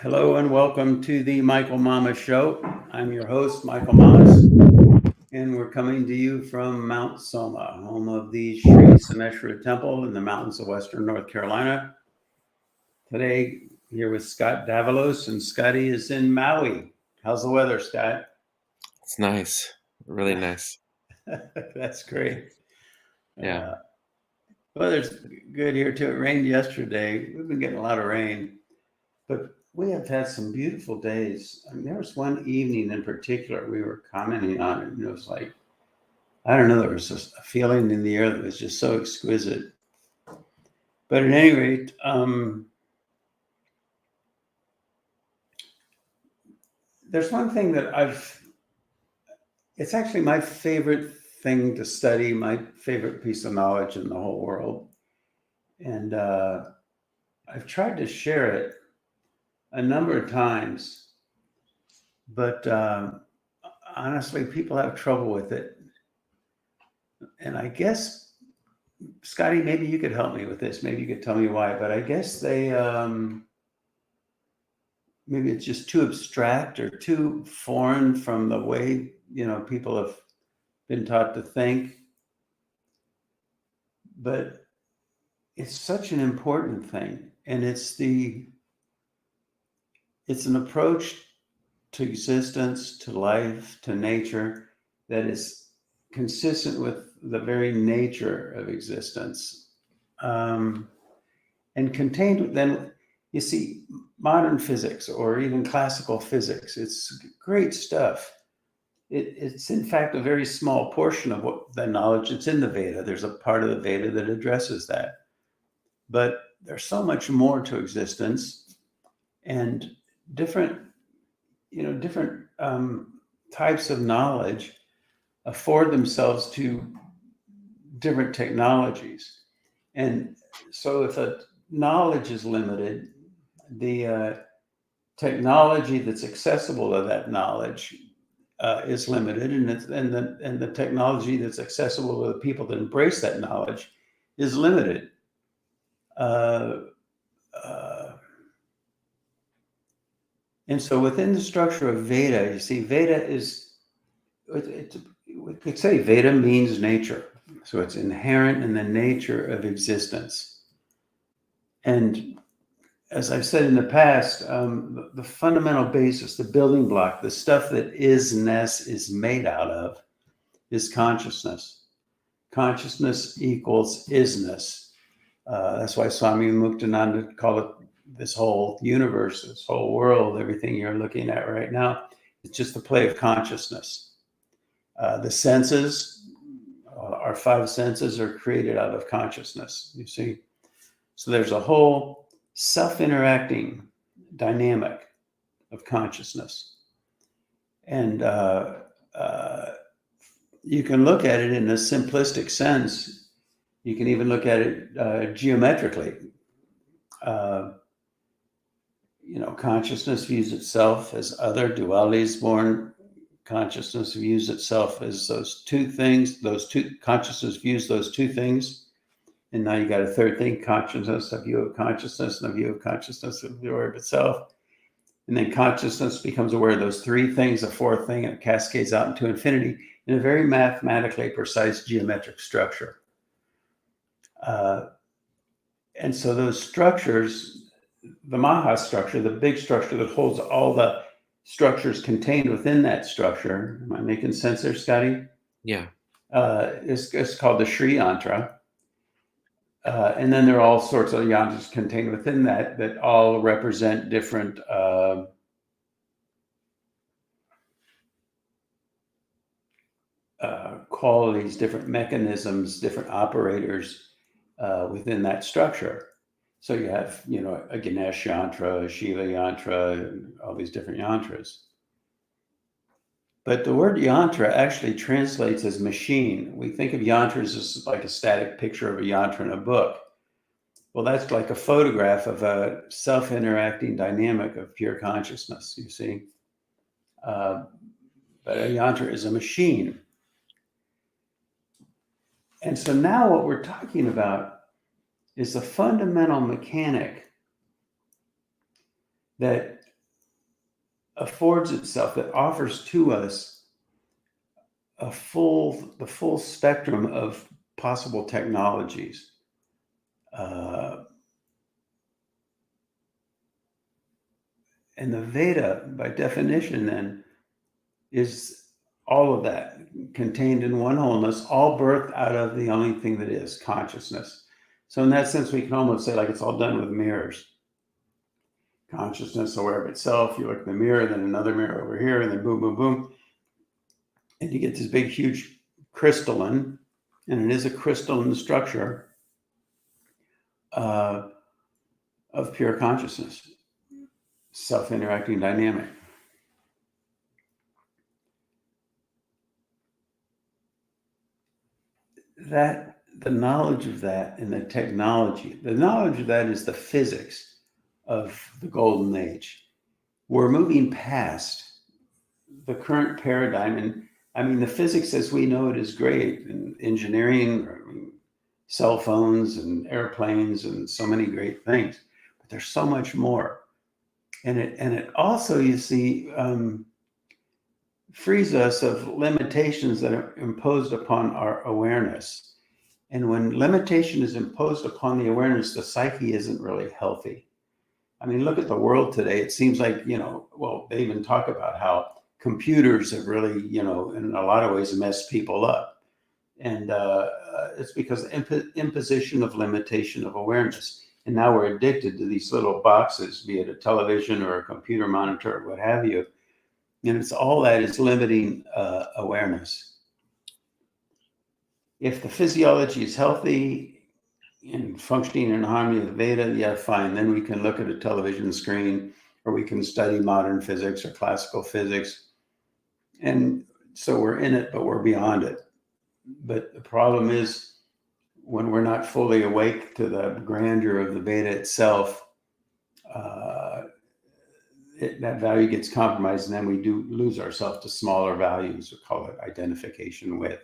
Hello and welcome to the Michael Mama Show. I'm your host, Michael Mamas, and we're coming to you from Mount Soma, home of the Sri Someshwara Temple in the mountains of Western North Carolina. Today, here with Scott Davalos, and Scotty is in Maui. How's the weather, Scott? It's nice, really nice. That's great. Yeah. Weather's good here too. It rained yesterday. We've been getting a lot of rain. But we have had some beautiful days. I mean, there was one evening in particular we were commenting on it, and it was like, I don't know, there was just a feeling in the air that was just so exquisite. But at any rate, there's one thing that it's actually my favorite thing to study, my favorite piece of knowledge in the whole world. And I've tried to share it a number of times, but honestly, people have trouble with it. And I guess, Scotty, maybe you could help me with this. Maybe you could tell me why. But I guess maybe it's just too abstract or too foreign from the way people have been taught to think. But it's such an important thing, and it's an approach to existence, to life, to nature that is consistent with the very nature of existence. And contained, then you see modern physics or even classical physics. It's great stuff. It's in fact a very small portion of what the knowledge that's in the Veda. There's a part of the Veda that addresses that. But there's so much more to existence, and different types of knowledge afford themselves to different technologies. And so if a knowledge is limited, the technology that's accessible to that knowledge is limited, and the technology that's accessible to the people that embrace that knowledge is limited. Uh, uh, and so within the structure of Veda, you see, Veda is, we could say Veda means nature. So it's inherent in the nature of existence. And as I've said in the past, the fundamental basis, the building block, the stuff that is-ness is made out of is consciousness. Consciousness equals is-ness. That's why Swami Muktananda called it this whole universe, this whole world, everything you're looking at right now. It's just the play of consciousness. The senses, our five senses, are created out of consciousness, you see. So there's a whole self-interacting dynamic of consciousness. And you can look at it in a simplistic sense. You can even look at it geometrically. Consciousness views itself as other, duality is born. Consciousness views itself as those two things, consciousness views those two things. And now you got a third thing, consciousness, a view of consciousness, and a view of consciousness, a view of itself. And then consciousness becomes aware of those three things, a fourth thing, and it cascades out into infinity in a very mathematically precise geometric structure. And so those structures, the Maha structure, the big structure that holds all the structures contained within that structure, am I making sense there, Scotty? Yeah. It's called the Sri Yantra. And then there are all sorts of yantras contained within that all represent different qualities, different mechanisms, different operators within that structure. So you have, a Ganesh yantra, a Shiva yantra, all these different yantras. But the word yantra actually translates as machine. We think of yantras as like a static picture of a yantra in a book. Well, that's like a photograph of a self-interacting dynamic of pure consciousness, you see. But a yantra is a machine. And so now what we're talking about is the fundamental mechanic that affords itself, that offers to us the full spectrum of possible technologies. Uh, and the Veda, by definition, then, is all of that contained in one wholeness, all birthed out of the only thing that is consciousness. So in that sense, we can almost say like it's all done with mirrors. Consciousness aware of itself. You look in the mirror, then another mirror over here, and then boom, boom, boom. And you get this big, huge crystalline, and it is a crystalline structure of pure consciousness, self-interacting dynamic. That the knowledge of that and the technology, the knowledge of that is the physics of the golden age. We're moving past the current paradigm. And I mean, the physics as we know it is great, and engineering, cell phones and airplanes and so many great things, but there's so much more. And it also, you see, frees us of limitations that are imposed upon our awareness. And when limitation is imposed upon the awareness, the psyche isn't really healthy. I mean, look at the world today. It seems like, well, they even talk about how computers have really, in a lot of ways messed people up. And it's because imposition of limitation of awareness. And now we're addicted to these little boxes, be it a television or a computer monitor or what have you. And it's all that is limiting awareness. If the physiology is healthy and functioning in harmony with Veda, yeah, fine. Then we can look at a television screen, or we can study modern physics or classical physics. And so we're in it, but we're beyond it. But the problem is when we're not fully awake to the grandeur of the Veda itself, that value gets compromised, and then we do lose ourselves to smaller values. We call it identification with.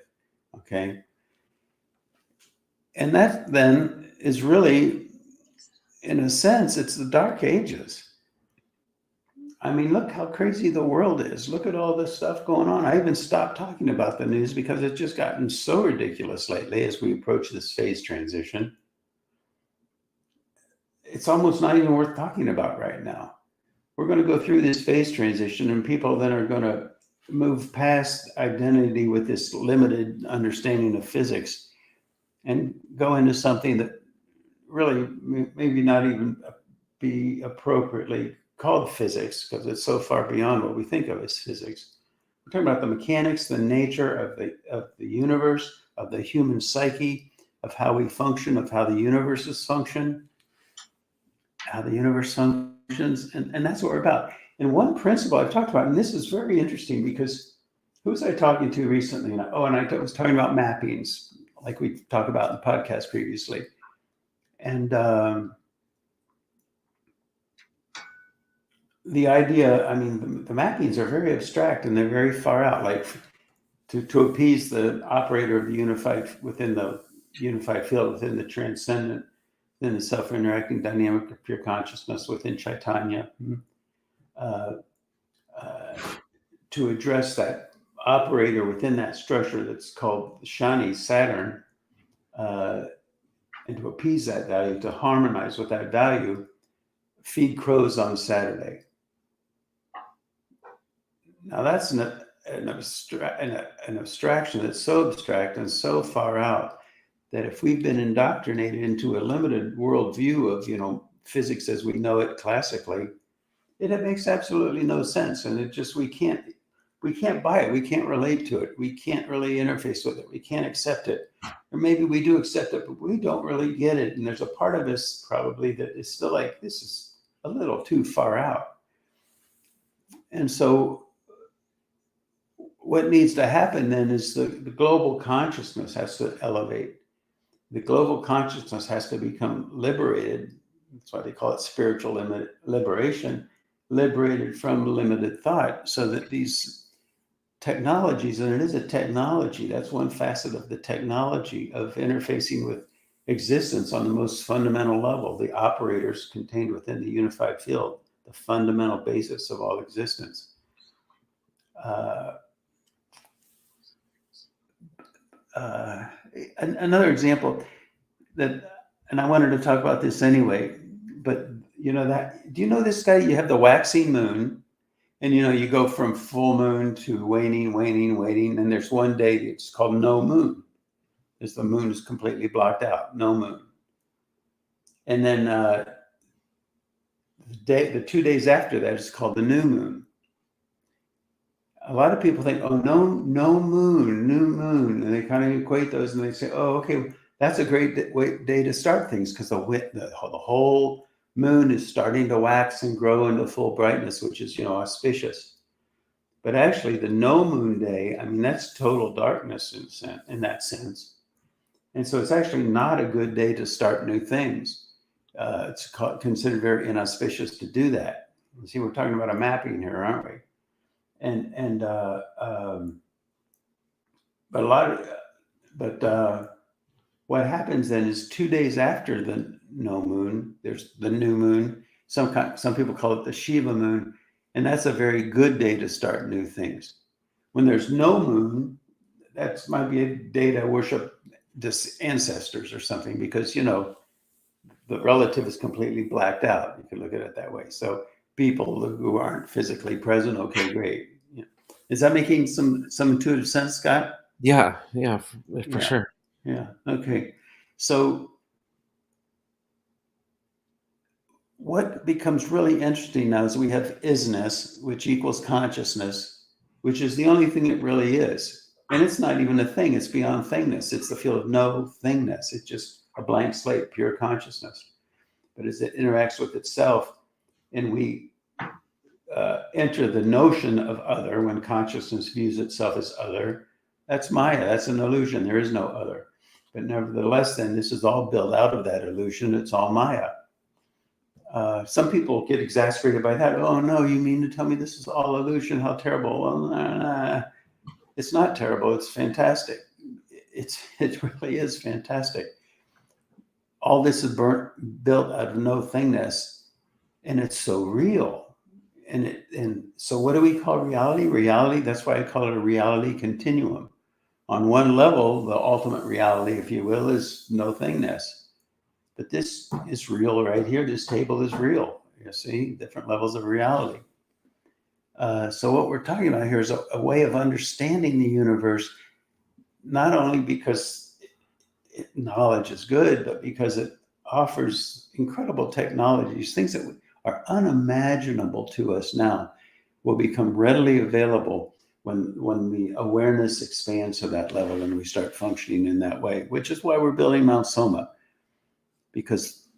Okay. And that then is really, in a sense, it's the dark ages. I mean, look how crazy the world is. Look at all this stuff going on. I even stopped talking about the news because it's just gotten so ridiculous lately as we approach this phase transition. It's almost not even worth talking about right now. We're going to go through this phase transition, and people then are going to move past identity with this limited understanding of physics and go into something that really maybe not even be appropriately called physics, because it's so far beyond what we think of as physics. We're talking about the mechanics, the nature of the universe, of the human psyche, of how we function, of how the universes function, how the universe functions, and that's what we're about. And one principle I've talked about, and this is very interesting because who was I talking to recently? And I was talking about mappings, like we talked about in the podcast previously. And the idea, I mean, the mappings are very abstract and they're very far out, like to appease the operator of the unified, within the unified field, within the transcendent, within the self-interacting dynamic of pure consciousness, within Chaitanya, to address that operator within that structure that's called Shani, Saturn, and to appease that value, to harmonize with that value, feed crows on Saturday. Now that's an abstraction that's so abstract and so far out that if we've been indoctrinated into a limited worldview of physics as we know it classically, it makes absolutely no sense, and we can't buy it, we can't relate to it, we can't really interface with it, we can't accept it, or maybe we do accept it, but we don't really get it, and there's a part of us probably that is still like, this is a little too far out. And so what needs to happen then is the global consciousness has to elevate. The global consciousness has to become liberated. That's why they call it spiritual liberation, liberated from limited thought, so that these technologies, and it is a technology, that's one facet of the technology of interfacing with existence on the most fundamental level, the operators contained within the unified field, the fundamental basis of all existence. Another example that, and I wanted to talk about this anyway, but you know that, do you know this guy? You have the waxing moon, and you know, you go from full moon to waning, waning, waning, and there's one day it's called no moon. As the moon is completely blocked out, no moon. And then the 2 days after that is called the new moon. A lot of people think, oh, no moon, new moon, and they kind of equate those, and they say, oh, okay, that's a great day to start things, because the whole moon is starting to wax and grow into full brightness, which is, you know, auspicious. But actually, the no moon day, I mean, that's total darkness in that sense. And so it's actually not a good day to start new things. It's considered very inauspicious to do that. You see, we're talking about a mapping here, aren't we? But what happens then is 2 days after the no moon, there's the new moon. Some people call it the Shiva moon, and that's a very good day to start new things. When there's no moon, that might be a day to worship ancestors or something, because, you know, the relative is completely blacked out. You can look at it that way. So people who aren't physically present, okay, great. Yeah. Is that making some intuitive sense, Scott? Yeah, for Yeah. sure. Yeah. Okay. So what becomes really interesting now is we have isness, which equals consciousness, which is the only thing it really is. And it's not even a thing, it's beyond thingness. It's the field of no thingness. It's just a blank slate, pure consciousness. But as it interacts with itself, and we enter the notion of other, when consciousness views itself as other, that's Maya, that's an illusion. There is no other. But nevertheless, then, this is all built out of that illusion. It's all Maya. Some people get exasperated by that. Oh, no, you mean to tell me this is all illusion? How terrible. Well, it's not terrible. It's fantastic. It really is fantastic. All this is built out of no thingness, and it's so real. And so what do we call reality? Reality, that's why I call it a reality continuum. On one level, the ultimate reality, if you will, is no thingness. But this is real right here. This table is real. You see, different levels of reality. So what we're talking about here is a way of understanding the universe, not only because knowledge is good, but because it offers incredible technologies, things that are unimaginable to us now will become readily available when the awareness expands to that level and we start functioning in that way, which is why we're building Mount Soma, because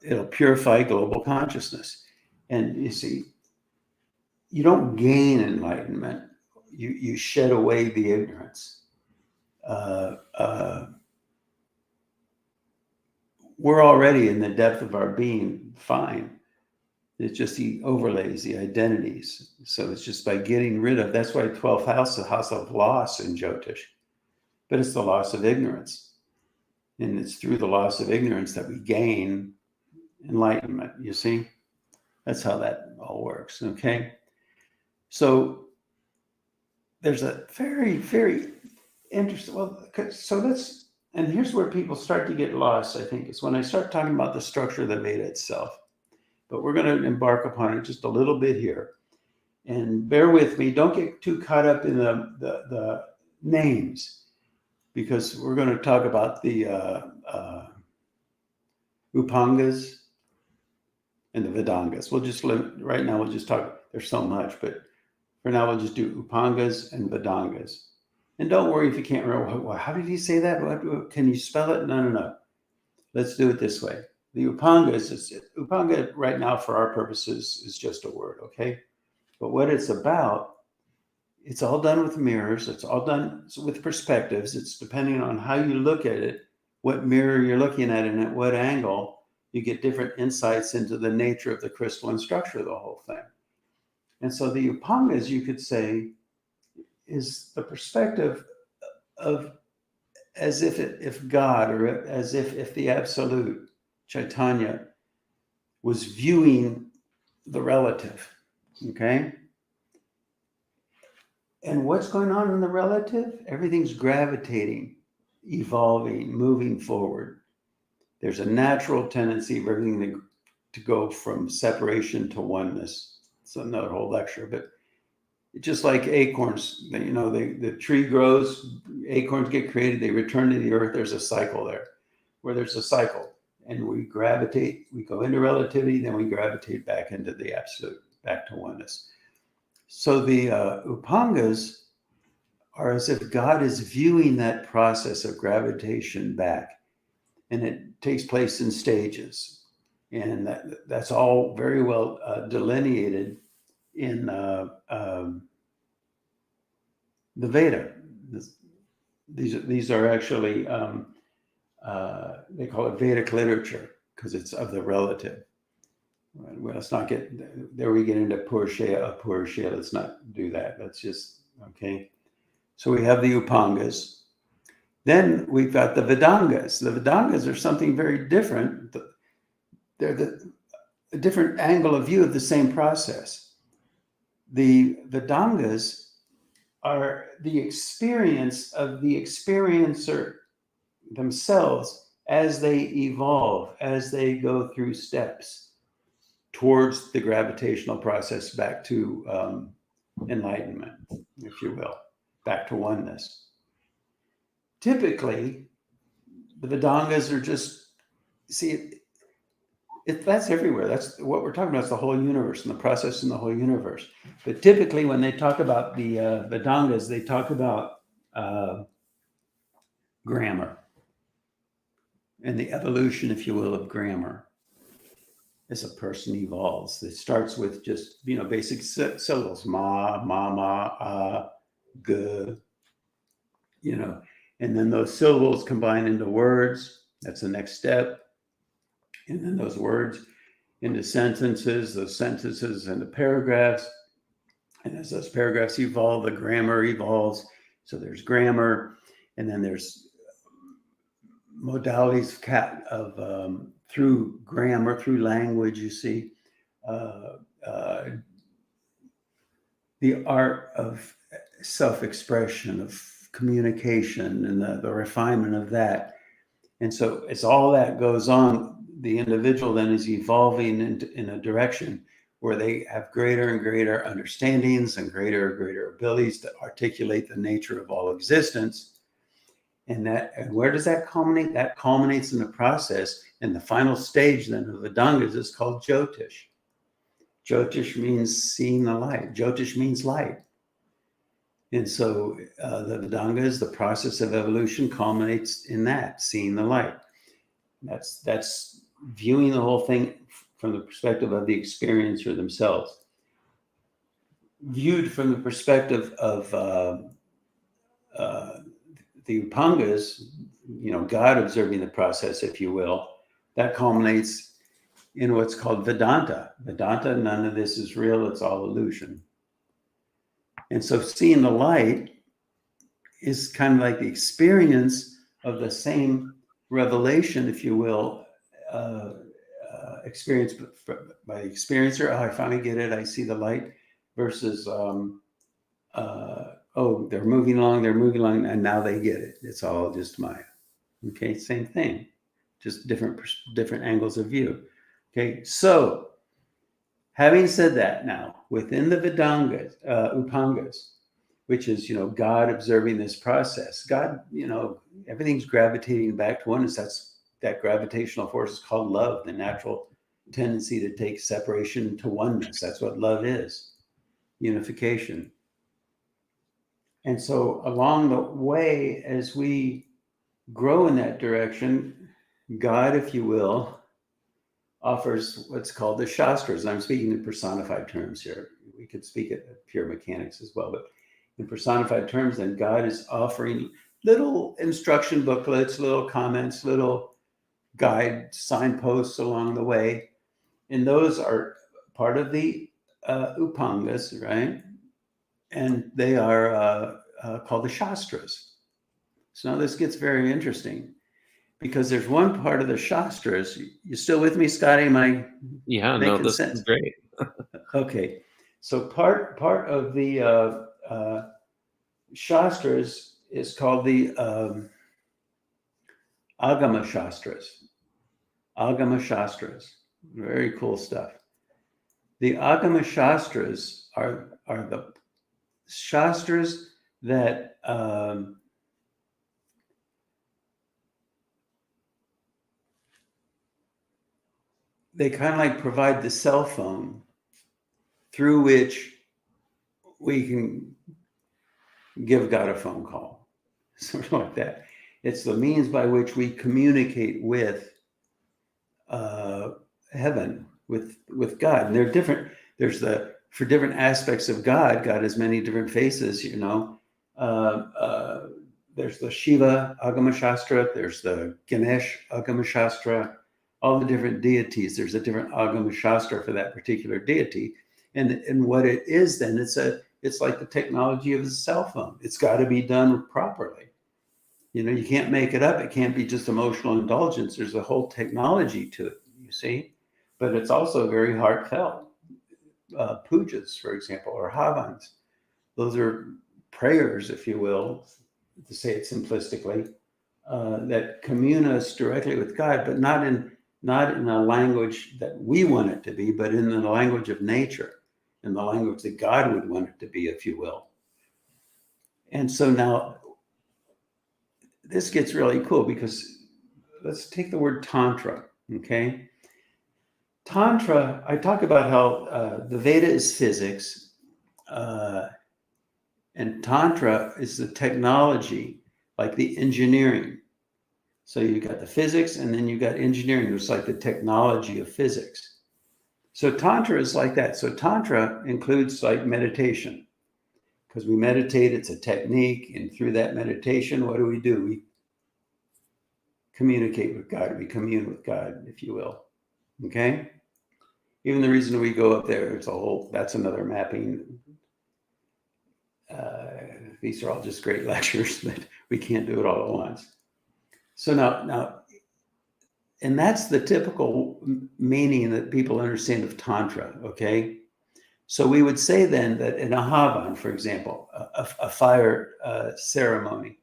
it'll purify global consciousness. And you see, you don't gain enlightenment, you shed away the ignorance. We're already in the depth of our being fine. It's just the overlays, the identities. So it's just by getting rid of, that's why 12th house is the house of loss in Jyotish. But it's the loss of ignorance. And it's through the loss of ignorance that we gain enlightenment, you see? That's how that all works, okay? So there's a very, very interesting, and here's where people start to get lost, I think, is when I start talking about the structure of the Veda itself. But we're going to embark upon it just a little bit here. And bear with me, don't get too caught up in the names, because we're going to talk about the Upangas and the Vedangas. Right now we'll just talk, there's so much, but for now we'll just do Upangas and Vedangas. And don't worry if you can't remember, how did he say that? Can you spell it? No. Let's do it this way. The Upangas, Upanga right now for our purposes is just a word, okay? But what it's about, it's all done with mirrors. It's all done with perspectives. It's depending on how you look at it, what mirror you're looking at, and at what angle, you get different insights into the nature of the crystalline structure of the whole thing. And so the Upangas, you could say, is the perspective of as if God, or as if the absolute Chaitanya was viewing the relative. Okay? And what's going on in the relative? Everything's gravitating, evolving, moving forward. There's a natural tendency for everything to go from separation to oneness. It's another whole lecture, but just like acorns, the tree grows, acorns get created, they return to the earth. There's a cycle there, where there's a cycle, and we gravitate, we go into relativity, then we gravitate back into the absolute, back to oneness. So the Upangas are as if God is viewing that process of gravitation back, and it takes place in stages, and that's all very well delineated in the Veda. These are actually they call it Vedic literature because it's of the relative. Right? Well, let's not get there. We get into Purusha, Apurusha. Let's not do that. Let's just okay. So we have the Upangas. Then we've got the Vedangas. The Vedangas are something very different. They're a different angle of view of the same process. The Vedangas are the experience of the experiencer themselves as they evolve, as they go through steps towards the gravitational process back to enlightenment, if you will, back to oneness. Typically, the Vedangas are just, that's everywhere. That's what we're talking about, is the whole universe and the process in the whole universe. But typically, when they talk about the Vedangas, they talk about grammar and the evolution, if you will, of grammar as a person evolves. It starts with just, basic syllables, ma, ma, g, and then those syllables combine into words. That's the next step. And then those words into sentences, those sentences into paragraphs. And as those paragraphs evolve, the grammar evolves. So there's grammar, and then there's modalities of through grammar, through language, you see, the art of self-expression, of communication, and the refinement of that. And so as all that goes on, the individual then is evolving in a direction where they have greater and greater understandings and greater abilities to articulate the nature of all existence. And where does that culminate? That culminates in the process. And the final stage then of Vedangas is called Jyotish. Jyotish means seeing the light. Jyotish means light. And so the Vedangas, the process of evolution, culminates in that, seeing the light. That's viewing the whole thing from the perspective of the experiencer themselves. Viewed from the perspective of the Upangas, God observing the process, if you will, that culminates in what's called Vedanta. Vedanta, none of this is real, it's all illusion. And so seeing the light is kind of like the experience of the same revelation, if you will, experienced by the experiencer. Oh, I finally get it, I see the light, versus they're moving along, and now they get it. It's all just Maya. Okay, same thing, just different angles of view. Okay, so having said that, now within the Vedangas, Upangas, which is God observing this process, God, everything's gravitating back to oneness. That gravitational force is called love, the natural tendency to take separation to oneness. That's what love is, unification. And so along the way, as we grow in that direction, God, if you will, offers what's called the Shastras. I'm speaking in personified terms here. We could speak at pure mechanics as well, but in personified terms, then God is offering little instruction booklets, little comments, little guide signposts along the way. And those are part of the Upangas, right? And they are called the Shastras. So now this gets very interesting, because there's one part of the Shastras. You still with me, Scotty? Am I Yeah, no, making this sense? is great. Okay, so part of the Shastras is called the Agama Shastras. Agama Shastras, very cool stuff. The Agama Shastras are the Shastras that they kind of like provide the cell phone through which we can give God a phone call, sort of like that. It's the means by which we communicate with heaven, with God. And they're different. For different aspects of God, God has many different faces, you know. There's the Shiva Agama Shastra, there's the Ganesh Agama Shastra, all the different deities. There's a different Agama Shastra for that particular deity. And what it is then, it's like the technology of the cell phone. It's got to be done properly. You know, you can't make it up. It can't be just emotional indulgence. There's a whole technology to it, you see. But it's also very heartfelt. Pujas, for example, or havans. Those are prayers, if you will, to say it simplistically, that commune us directly with God, but not in a language that we want it to be, but in the language of nature, in the language that God would want it to be, if you will. And so now this gets really cool because let's take the word Tantra, okay? Tantra, I talk about how the Veda is physics, and Tantra is the technology, like the engineering. So you got the physics and then you got engineering. It's like the technology of physics. So Tantra is like that. So Tantra includes like meditation because we meditate, it's a technique. And through that meditation, what do? We communicate with God. We commune with God, if you will. Okay? Even the reason we go up there, that's another mapping. These are all just great lectures, but we can't do it all at once. So now, and that's the typical meaning that people understand of Tantra, okay? So we would say then that in a Havan, for example, a fire ceremony,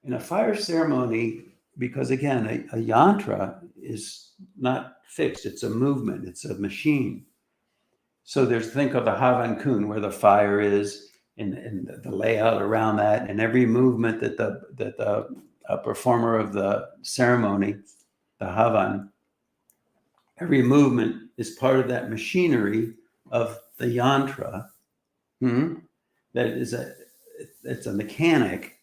in a fire ceremony, because again, a yantra is not fixed, it's a movement, it's a machine. So there's a thing called the Havan Kun, where the fire is, and the layout around that, and every movement that the performer of the ceremony, the Havan, every movement is part of that machinery of the yantra. It's a mechanic,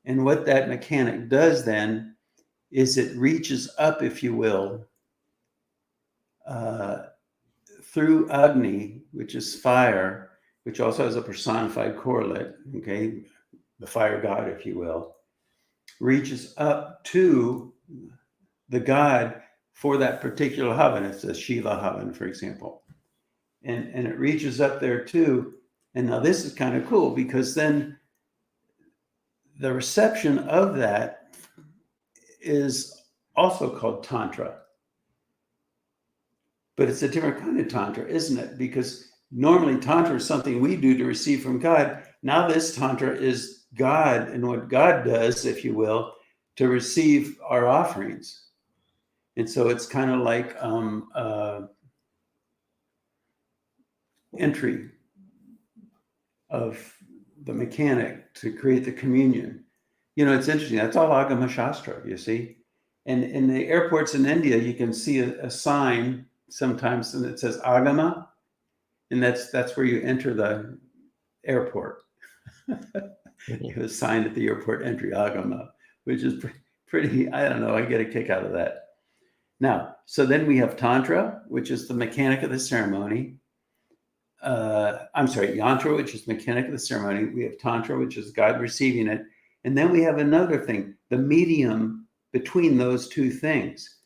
and what that mechanic does then is it reaches up, if you will, through Agni, which is fire, which also has a personified correlate, okay, the fire god, if you will, reaches up to the god for that particular Havan. It's a Shiva Havan, for example. And it reaches up there too. And now this is kind of cool because then the reception of that is also called Tantra. But it's a different kind of Tantra, isn't it? Because normally Tantra is something we do to receive from God. Now this Tantra is God and what God does, if you will, to receive our offerings. And so it's kind of like entry of the mechanic to create the communion. You know, it's interesting. That's all Agama Shastra, you see. And in the airports in India, you can see a sign sometimes, and it says Agama, and that's where you enter the airport. You have a sign at the airport entry, Agama, which is pretty, I don't know, I get a kick out of that. Now, so then we have Tantra, which is the mechanic of the ceremony. I'm sorry, Yantra, which is mechanic of the ceremony. We have Tantra, which is God receiving it. And then we have another thing, the medium between those two things.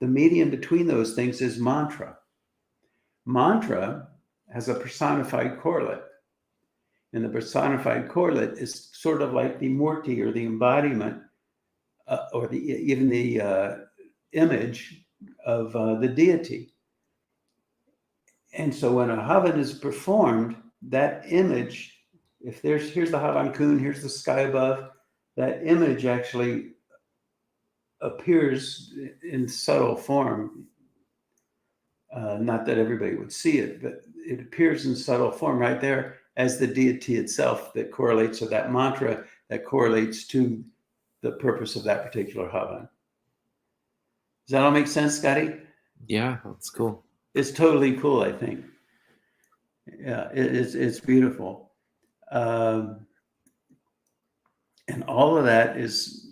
The medium between those things is mantra. Mantra has a personified correlate. And the personified correlate is sort of like the murti, or the embodiment, or even the image of the deity. And so when a havan is performed, that image, if here's the havan kun, here's the sky above, that image actually appears in subtle form. Not that everybody would see it, but it appears in subtle form right there as the deity itself that correlates, or that mantra that correlates to the purpose of that particular havan. Does that all make sense, Scotty? Yeah, that's cool. It's totally cool, I think. Yeah, it's beautiful. And all of that it's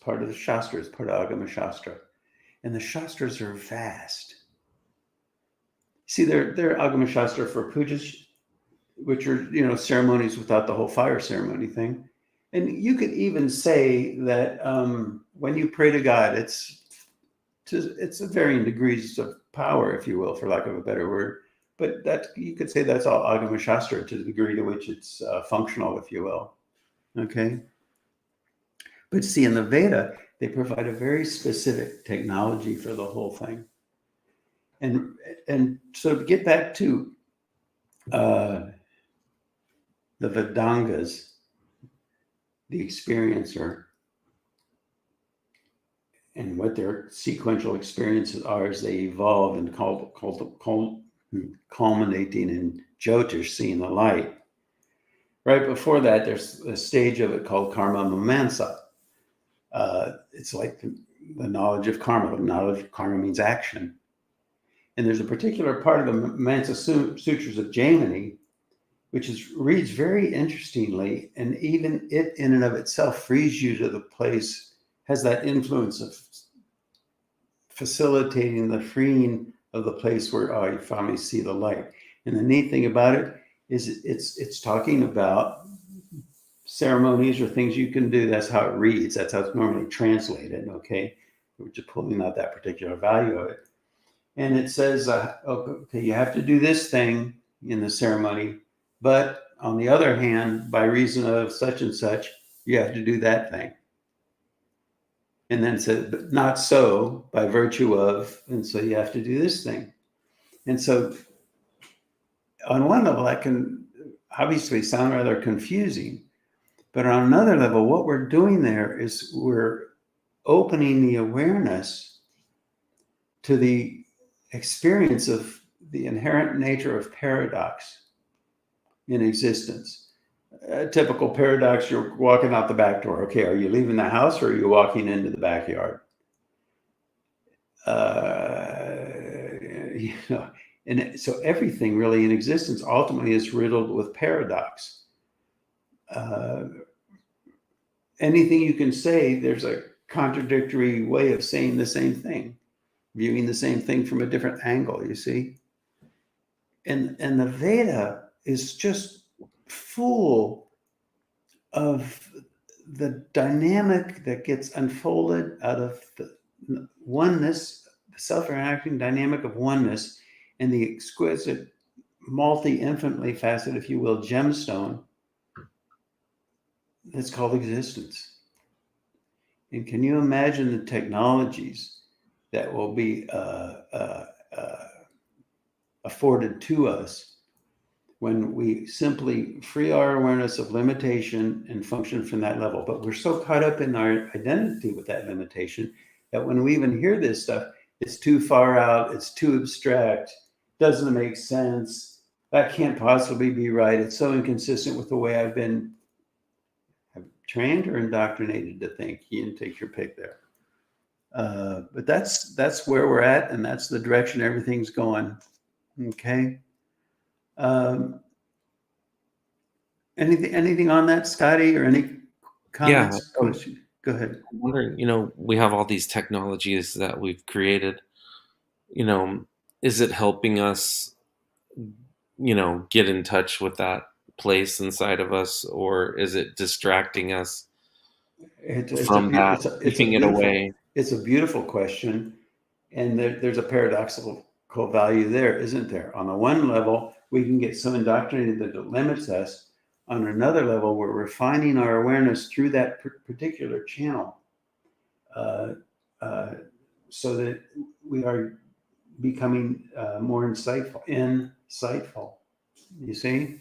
part of the Shastra, it's part of Agama Shastra. And the Shastras are vast. See, they're Agama Shastra for pujas, which are, ceremonies without the whole fire ceremony thing. And you could even say that when you pray to God, it's a varying degrees of power, if you will, for lack of a better word. But that you could say that's all Agama Shastra to the degree to which it's functional, if you will. Okay. But see, in the Veda, they provide a very specific technology for the whole thing. And so to get back to the Vedangas, the experiencer, and what their sequential experiences are as they evolve and culminating in Jyotish, seeing the light. Right before that, there's a stage of it called Karma Mimamsa. It's like the knowledge of karma. The knowledge of karma means action. And there's a particular part of the Mansa Sutras of Jaimini, which reads very interestingly, and even it in and of itself frees you to the place, has that influence of facilitating the freeing of the place where you finally see the light. And the neat thing about it is it's talking about ceremonies or things you can do. That's how it reads. That's how it's normally translated. Okay, we're just pulling out that particular value of it. And it says, okay, you have to do this thing in the ceremony, but on the other hand, by reason of such and such, you have to do that thing. And then it says, but not so by virtue of, and so you have to do this thing. And so on one level, that can obviously sound rather confusing, but on another level, what we're doing there is we're opening the awareness to the experience of the inherent nature of paradox in existence. A typical paradox, you're walking out the back door. Okay, are you leaving the house or are you walking into the backyard? And so everything really in existence ultimately is riddled with paradox. Anything you can say, there's a contradictory way of saying the same thing, viewing the same thing from a different angle, you see? And the Veda is just full of the dynamic that gets unfolded out of the oneness, the self-interacting dynamic of oneness, and the exquisite, infinitely faceted, if you will, gemstone that's called existence. And can you imagine the technologies that will be afforded to us when we simply free our awareness of limitation and function from that level? But we're so caught up in our identity with that limitation that when we even hear this stuff, it's too far out, it's too abstract, doesn't make sense, that can't possibly be right, it's so inconsistent with the way I've been trained or indoctrinated to think. You can take your pick there. But that's where we're at, and that's the direction everything's going. Okay. Anything on that, Scotty, or any comments? Yeah, Go ahead. I'm wondering, we have all these technologies that we've created. Is it helping us, get in touch with that place inside of us, or is it distracting us from that, keeping it away? It's a beautiful question, and there's a paradoxical value there, isn't there? On the one level, we can get so indoctrinated that it limits us. On another level, we're refining our awareness through that particular channel, so that we are becoming more insightful. You see?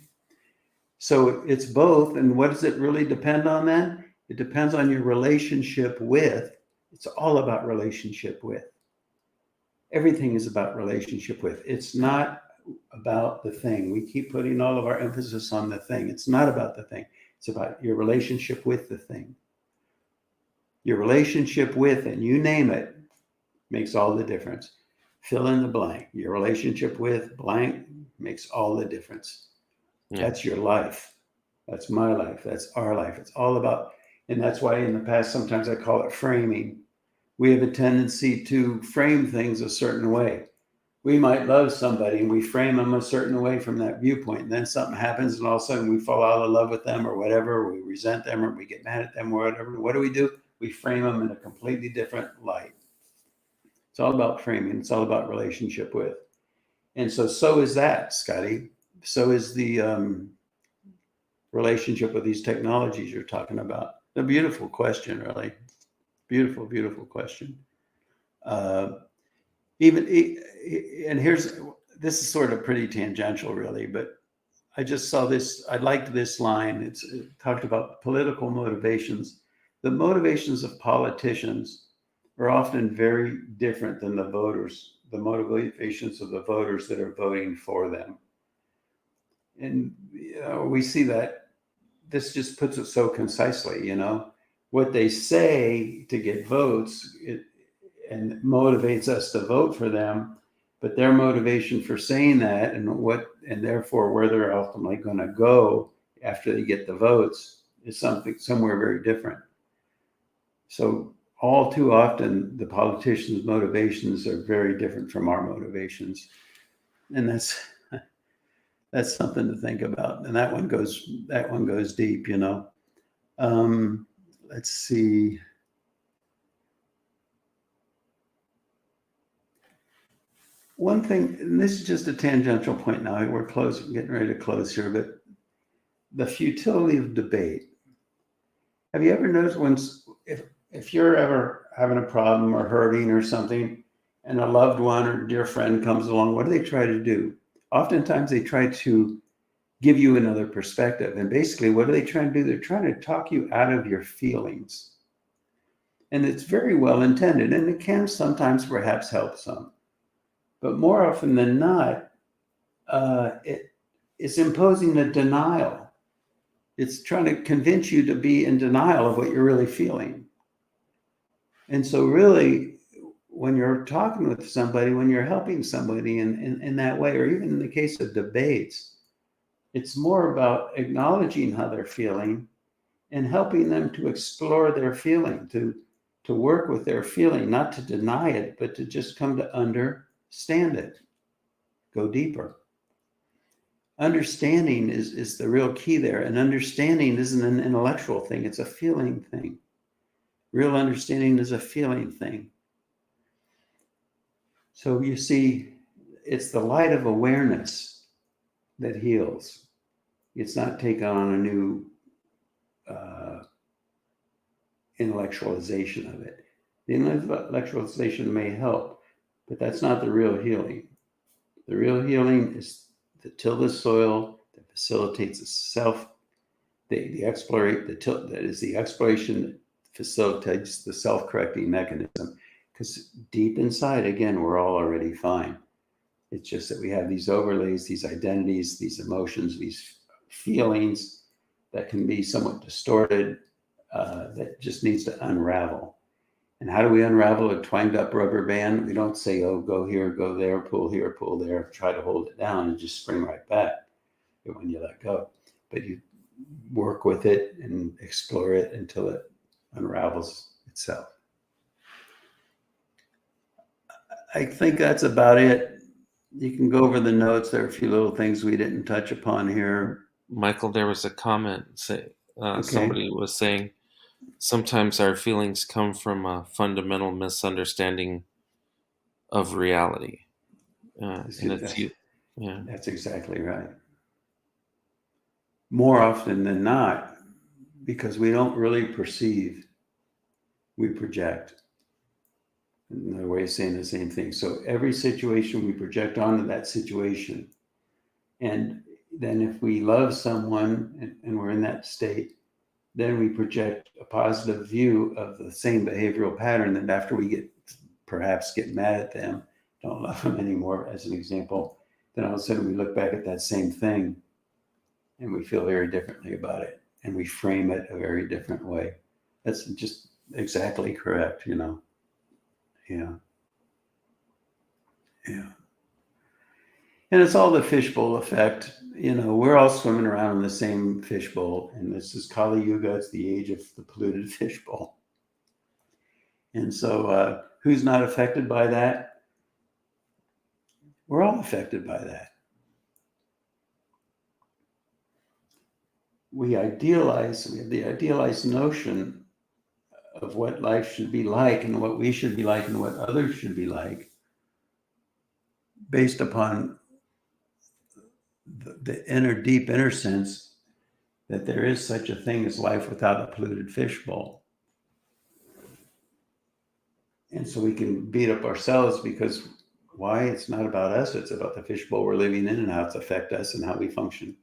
So it's both. And what does it really depend on then? It depends on your relationship with. It's all about relationship with. Everything is about relationship with. It's not about the thing. We keep putting all of our emphasis on the thing. It's not about the thing. It's about your relationship with the thing. Your relationship with, and you name it, makes all the difference. Fill in the blank. Your relationship with blank makes all the difference. Yeah. That's your life. That's my life. That's our life. It's all about, and that's why in the past, sometimes I call it framing. We have a tendency to frame things a certain way. We might love somebody and we frame them a certain way from that viewpoint. And then something happens and all of a sudden we fall out of love with them or whatever. We resent them or we get mad at them or whatever. What do? We frame them in a completely different light. It's all about framing. It's all about relationship with. And so is that, Scotty. So is the relationship with these technologies you're talking about. A beautiful question, really. Beautiful, beautiful question. And this is sort of pretty tangential, really, but I just saw this. I liked this line. It talked about political motivations. The motivations of politicians are often very different than the voters, the motivations of the voters that are voting for them. And we see that this just puts it so concisely, what they say to get votes, and motivates us to vote for them, but their motivation for saying that and therefore where they're ultimately going to go after they get the votes is somewhere very different. So all too often the politicians' motivations are very different from our motivations, and that's something to think about. And that one goes deep, Let's see. One thing, and this is just a tangential point now, we're getting ready to close here, but the futility of debate. Have you ever noticed if you're ever having a problem or hurting or something, and a loved one or dear friend comes along, what do they try to do? Oftentimes they try to give you another perspective. And basically, what are they trying to do? They're trying to talk you out of your feelings. And it's very well intended, and it can sometimes perhaps help some. But more often than not, it's imposing a denial. It's trying to convince you to be in denial of what you're really feeling. And so really, when you're talking with somebody, when you're helping somebody in that way, or even in the case of debates, it's more about acknowledging how they're feeling and helping them to explore their feeling, to work with their feeling, not to deny it, but to just come to understand it, go deeper. Understanding is the real key there. And understanding isn't an intellectual thing, it's a feeling thing. Real understanding is a feeling thing. So you see, it's the light of awareness that heals. It's not taking on a new intellectualization of it. The intellectualization may help, but that's not the real healing. The real healing is to till the soil that facilitates the exploration that facilitates the self-correcting mechanism. Because deep inside, again, we're all already fine. It's just that we have these overlays, these identities, these emotions, these feelings that can be somewhat distorted, that just needs to unravel. And how do we unravel a twanged up rubber band? We don't say, oh, go here, go there, pull here, pull there, try to hold it down and just spring right back when you let go. But you work with it and explore it until it unravels itself. I think that's about it. You can go over the notes. There are a few little things we didn't touch upon here. Michael, there was a comment. Somebody was saying sometimes our feelings come from a fundamental misunderstanding of reality. That's exactly right. More often than not, because we don't really perceive, we project. Another way of saying the same thing. So every situation we project onto that situation. And then if we love someone and we're in that state, then we project a positive view of the same behavioral pattern. And after we perhaps get mad at them, don't love them anymore, as an example, then all of a sudden we look back at that same thing and we feel very differently about it. And we frame it a very different way. That's just exactly correct, you know. Yeah. Yeah. And it's all the fishbowl effect. You know, we're all swimming around in the same fishbowl. And this is Kali Yuga. It's the age of the polluted fishbowl. And so who's not affected by that? We're all affected by that. We have the idealized notion of what life should be like and what we should be like and what others should be like based upon the deep inner sense that there is such a thing as life without a polluted fishbowl. And so we can beat up ourselves because why? It's not about us. It's about the fishbowl we're living in and how it's affect us and how we function.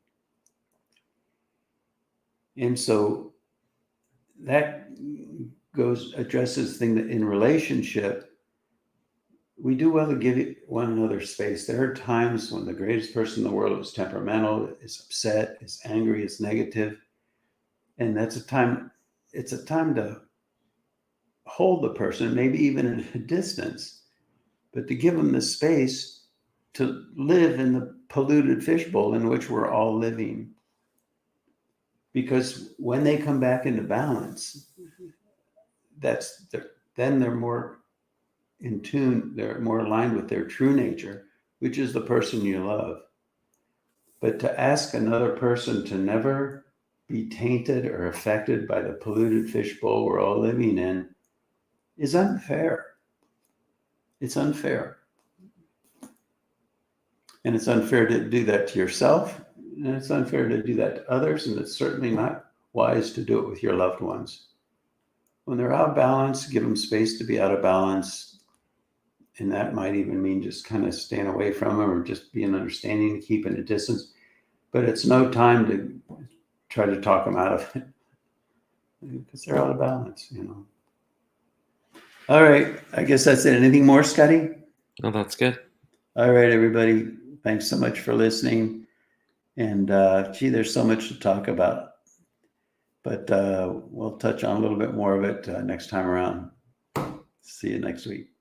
And so that addresses thing that in relationship, we do well to give one another space. There are times when the greatest person in the world is temperamental, is upset, is angry, is negative. And it's a time to hold the person, maybe even at a distance, but to give them the space to live in the polluted fishbowl in which we're all living. Because when they come back into balance, then they're more in tune, they're more aligned with their true nature, which is the person you love. But to ask another person to never be tainted or affected by the polluted fishbowl we're all living in is unfair. It's unfair. And it's unfair to do that to yourself, and it's unfair to do that to others, and it's certainly not wise to do it with your loved ones. When they're out of balance, give them space to be out of balance. And that might even mean just kind of staying away from them or just being understanding, keeping a distance. But it's no time to try to talk them out of it because they're out of balance, you know. All right. I guess that's it. Anything more, Scotty? Oh, that's good. All right, everybody. Thanks so much for listening. And there's so much to talk about. But we'll touch on a little bit more of it next time around. See you next week.